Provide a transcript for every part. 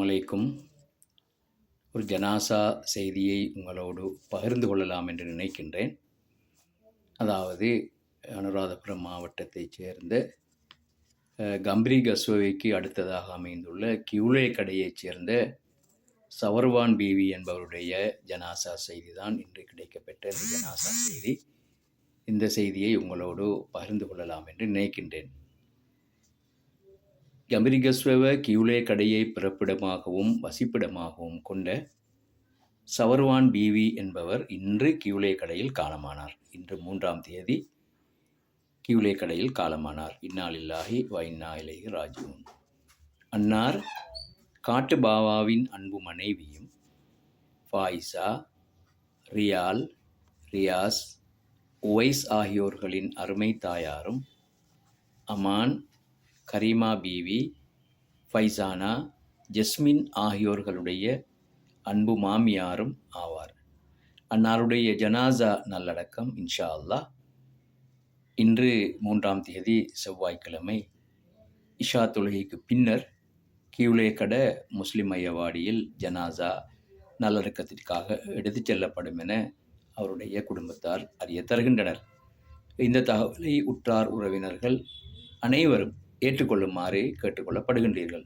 அலைக்கும். ஒரு ஜனாசா செய்தியை உங்களோடு பகிர்ந்து கொள்ளலாம் என்று நினைக்கின்றேன். அதாவது அனுராதபுரம் மாவட்டத்தைச் சேர்ந்த கம்பரி கஸ்வவைக்கு அடுத்ததாக அமைந்துள்ள கியூலே கடையைச் சேர்ந்த சவர்வான் பீவி என்பவருடைய ஜனாசா செய்தி தான் இன்று கிடைக்கப்பெற்ற இந்த ஜனாசா செய்தி. இந்த செய்தியை உங்களோடு பகிர்ந்து கொள்ளலாம் என்று நினைக்கின்றேன். கம்பரி கஸ்வவ கியூலே கடையை பிறப்பிடமாகவும் வசிப்பிடமாகவும் கொண்ட சவர்வான் பீவி என்பவர் இன்று கியூலே கடையில் காலமானார். இன்று 3ஆம் தேதி கியூலே கடையில் காலமானார். இன்னாலில்லாஹி வ இன்னா இலைஹி ராஜிஊன். அன்னார் காட்டு பாவாவின் அன்பு மனைவியும் ஃபாயிசா, ரியால், ரியாஸ், உவைஸ் ஆகியோர்களின் அருமை தாயாரும், அமான், கரீமா பீவி, ஃபைசானா, ஜஸ்மின் ஆகியோர்களுடைய அன்பு மாமியாரும் ஆவார். அன்னாருடைய ஜனாசா நல்லடக்கம் இன்ஷா அல்லாஹ் இன்று 3ஆம் தேதி செவ்வாய்க்கிழமை இஷா தொழுகைக்கு பின்னர் கியூலே கடை முஸ்லிம் மையவாடியில் ஜனாசா நல்லடக்கத்திற்காக எடுத்துச் செல்லப்படும் என அவருடைய குடும்பத்தார் அறிய தருகின்றனர். இந்த தகவலை உற்றார் உறவினர்கள் அனைவரும் ஏற்றுக்கொள்ளுமாறு கேட்டுக்கொள்ளப்படுகின்றீர்கள்.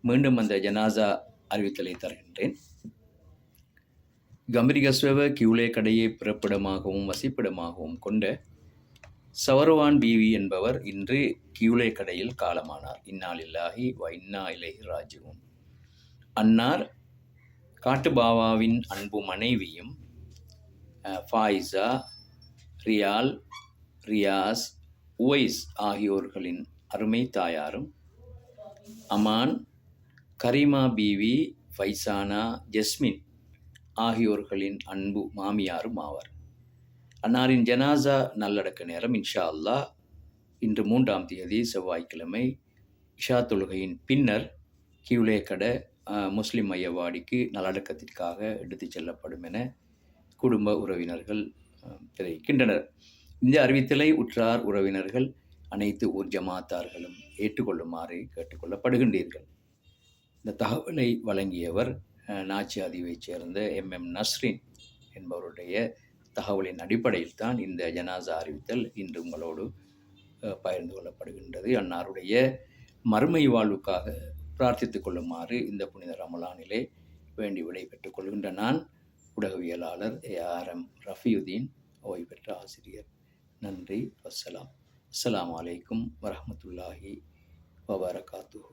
மீண்டும் அந்த ஜனாசா அறிவித்தலை தருகின்றேன். கம்பரி கஸ்வவ கியூலே கடையை பிறப்பிடமாகவும் வசிப்பிடமாகவும் கொண்ட சவர்வான் பீவி என்பவர் இன்று கியூலே கடையில் காலமானார். இன்னாலில்லாஹி வ இன்னா இலைஹி ராஜிஊன். அன்னார் காட்டு பாவாவின் அன்பு மனைவியும் ஃபாயிசா, ரியால், ரியாஸ், உவைஸ் ஆகியோர்களின் அருமை தாயாரும், அமான், கரீமா பீவி, ஃபைசானா, ஜஸ்மின் ஆகியோர்களின் அன்பு மாமியாரும் ஆவார். அன்னாரின் ஜனாசா நல்லடக்க நேரம் இன்ஷா அல்லாஹ் இன்று 3ஆம் தேதி செவ்வாய்க்கிழமை இஷா தொழுகையின் பின்னர் கியூலே கடை முஸ்லிம் மையவாடிக்கு நல்லடக்கத்திற்காக எடுத்துச் செல்லப்படும் என குடும்ப உறவினர்கள் தெரிவிக்கின்றனர். இந்த அறிவித்தலை உற்றார் உறவினர்கள் அனைத்து ஊர் ஜமாத்தார்களும் ஏற்றுக்கொள்ளுமாறு கேட்டுக்கொள்ளப்படுகின்றீர்கள். இந்த தகவலை வழங்கியவர் நாச்சியாதீவைச் சேர்ந்த MM நஸ்ரின் என்பவருடைய தகவலின் அடிப்படையில் தான் இந்த ஜனாசா அறிவித்தல் இன்று உங்களோடு பகிர்ந்து கொள்ளப்படுகின்றது. அன்னாருடைய மறுமை வாழ்வுக்காக பிரார்த்தித்துக் கொள்ளுமாறு இந்த புனித ரமலானிலே வேண்டி விடை பெற்றுக் கொள்கின்ற நான் ஊடகவியலாளர் ARM ரஃபியுதீன், ஓய்வு பெற்ற ஆசிரியர். நன்றி. வஸ்ஸலாம். அஸ்ஸலாமு அலைக்கும் வரஹ்மத்துல்லாஹி வபரகாத்துஹு.